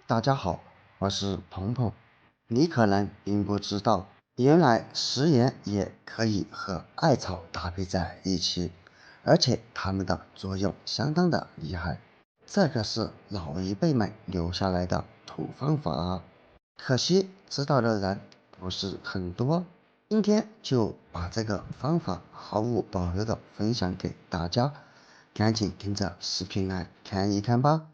大家好，我是鹏鹏。你可能并不知道，原来食盐也可以和艾草搭配在一起，而且它们的作用相当的厉害。这个是老一辈们留下来的土方法，可惜知道的人不是很多。今天就把这个方法毫无保留的分享给大家，赶紧跟着视频来看一看吧。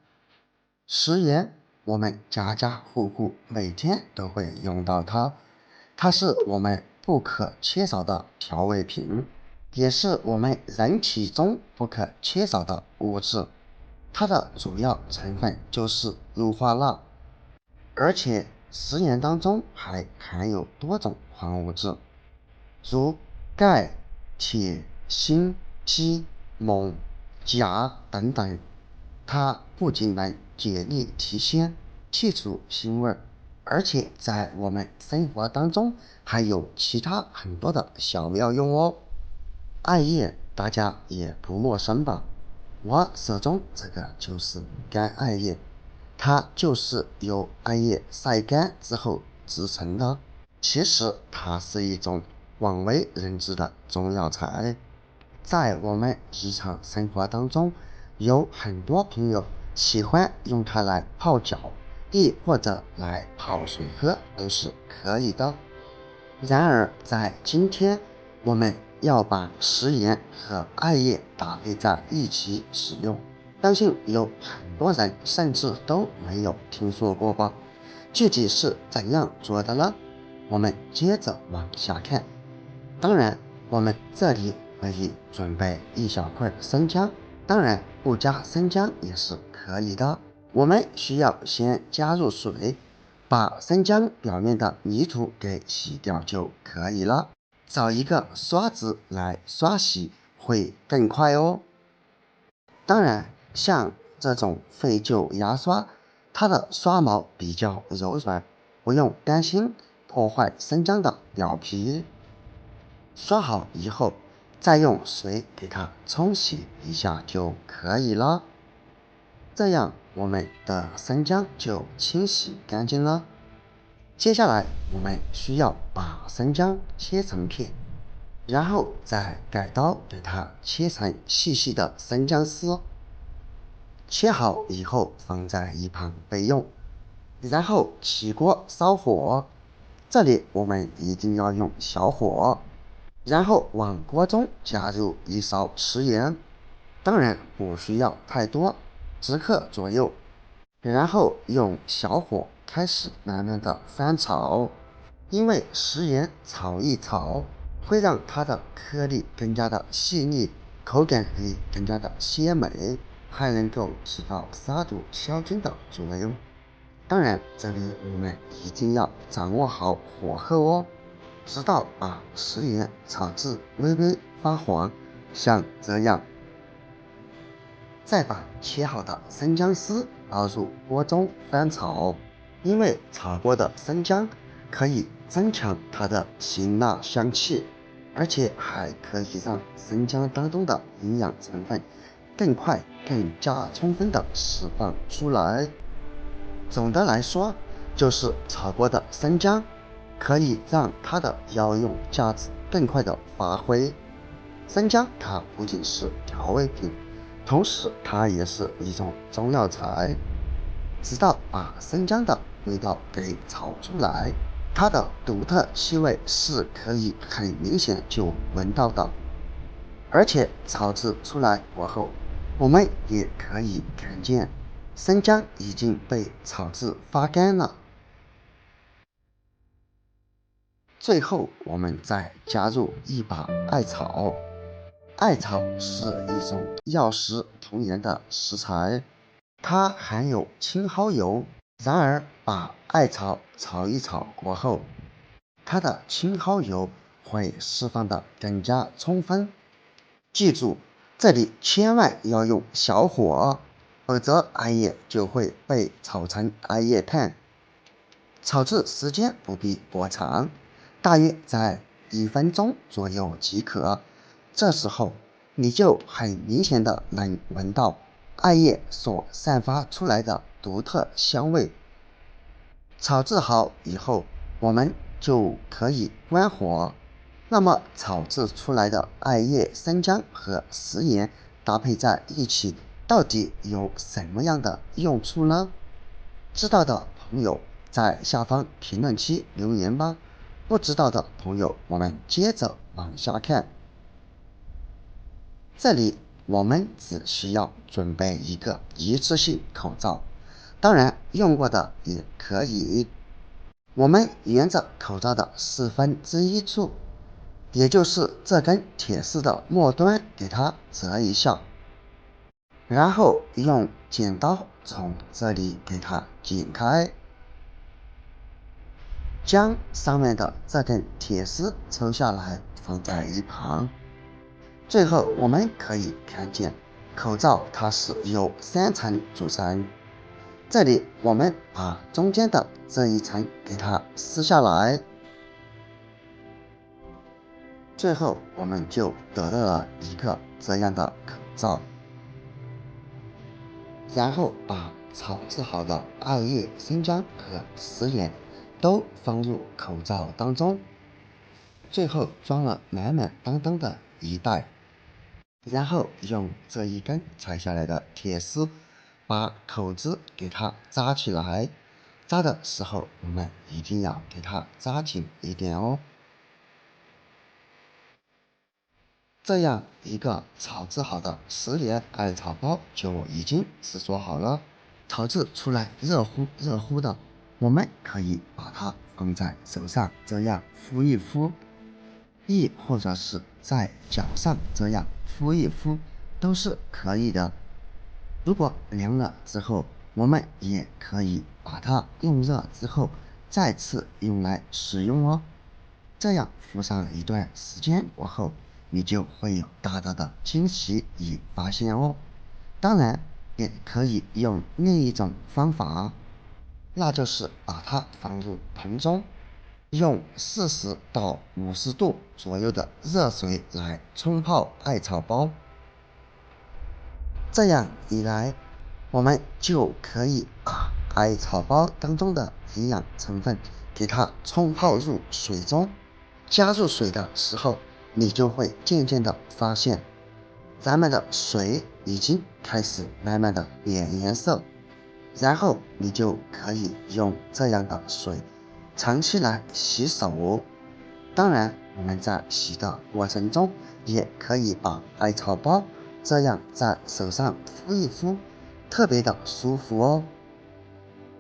食盐，我们家家户户每天都会用到它，它是我们不可缺少的调味品，也是我们人体中不可缺少的物质。它的主要成分就是氯化钠，而且食盐当中还含有多种矿物质，如钙、铁、锌、硒、锰、钾等等。它不仅能解腻提鲜、去除腥味，而且在我们生活当中还有其他很多的小妙用哦。艾叶大家也不陌生吧？我手中这个就是干艾叶，它就是由艾叶晒干之后制成的。其实它是一种广为人知的中药材，在我们日常生活当中，有很多朋友喜欢用它来泡脚，亦或者来泡水喝都是可以的。然而在今天，我们要把食盐和艾叶搭配在一起使用，相信有很多人甚至都没有听说过吧？具体是怎样做的呢？我们接着往下看。当然，我们这里可以准备一小块生姜，当然不加生姜也是可以的。我们需要先加入水，把生姜表面的泥土给洗掉就可以了。找一个刷子来刷洗会更快哦。当然，像这种废旧牙刷，它的刷毛比较柔软，不用担心破坏生姜的表皮。刷好以后，再用水给它冲洗一下就可以了。这样我们的生姜就清洗干净了。接下来我们需要把生姜切成片，然后再改刀给它切成细细的生姜丝。切好以后放在一旁备用。然后起锅烧火，这里我们一定要用小火。然后往锅中加入一勺食盐，当然不需要太多，10克左右。然后用小火开始慢慢的翻炒，因为食盐炒一炒会让它的颗粒更加的细腻，口感会更加的鲜美，还能够起到杀毒消菌的作用。当然，这里我们一定要掌握好火候哦，直到把食盐炒至微微发黄，像这样。再把切好的生姜丝倒入锅中翻炒，因为炒过的生姜可以增强它的辛辣香气，而且还可以让生姜当中的营养成分更快、更加充分的释放出来。总的来说，就是炒过的生姜可以让它的药用价值更快的发挥。生姜它不仅是调味品，同时它也是一种中药材。直到把生姜的味道给炒出来，它的独特气味是可以很明显就闻到的。而且炒制出来过后，我们也可以看见生姜已经被炒至发干了。最后我们再加入一把艾草。艾草是一种药食同源的食材，它含有青蒿油。然而把艾草炒一炒过后，它的青蒿油会释放的更加充分。记住，这里千万要用小火，否则艾叶就会被炒成艾叶炭。炒制时间不必过长，大约在1分钟左右即可。这时候你就很明显的能闻到艾叶所散发出来的独特香味，炒制好以后，我们就可以关火。那么炒制出来的艾叶、生姜和食盐搭配在一起，到底有什么样的用处呢？知道的朋友在下方评论区留言吧。不知道的朋友，我们接着往下看。这里我们只需要准备一个一次性口罩，当然用过的也可以。我们沿着口罩的1/4处，也就是这根铁丝的末端给它折一下，然后用剪刀从这里给它剪开，将上面的这根铁丝抽下来放在一旁。最后我们可以看见口罩它是由3层组成，这里我们把中间的这一层给它撕下来，最后我们就得到了一个这样的口罩。然后把炒制好的艾叶、生姜和食盐都放入口罩当中，最后装了满满当当的一袋，然后用这一根拆下来的铁丝把口子给它扎起来。扎的时候我们一定要给它扎紧一点哦。这样一个炒制好的食盐艾草包就已经制作好了。炒制出来热乎热乎的，我们可以把它放在手上这样敷一敷，亦或者是在脚上这样敷一敷都是可以的。如果凉了之后，我们也可以把它用热之后再次用来使用哦。这样敷上一段时间过后，你就会有大大的惊喜与发现哦。当然也可以用另一种方法，那就是把它放入盆中，用40到50度左右的热水来冲泡艾草包。这样一来，我们就可以把艾草包当中的营养成分给它冲泡入水中。加入水的时候，你就会渐渐的发现，咱们的水已经开始慢慢的变颜色，然后你就可以用这样的水长期来洗手。当然，我们在洗的过程中，也可以把艾草包这样在手上敷一敷，特别的舒服哦。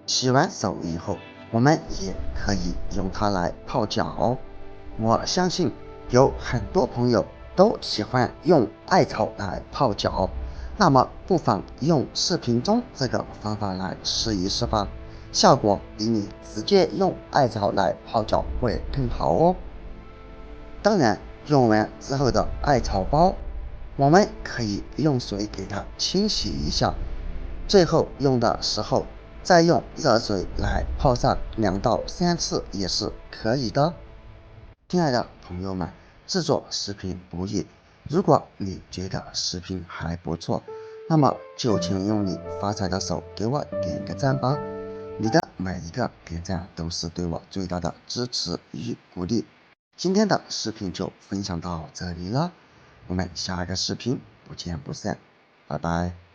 洗完手以后，我们也可以用它来泡脚。我相信有很多朋友都喜欢用艾草来泡脚，那么不妨用视频中这个方法来试一试吧，效果比你直接用艾草来泡脚会更好哦。当然，用完之后的艾草包，我们可以用水给它清洗一下，最后用的时候再用热水来泡上2到3次也是可以的。亲爱的朋友们，制作视频不易，如果你觉得视频还不错，那么就请用你发财的手给我点个赞吧，你的每一个点赞都是对我最大的支持与鼓励。今天的视频就分享到这里了，我们下一个视频不见不散，拜拜。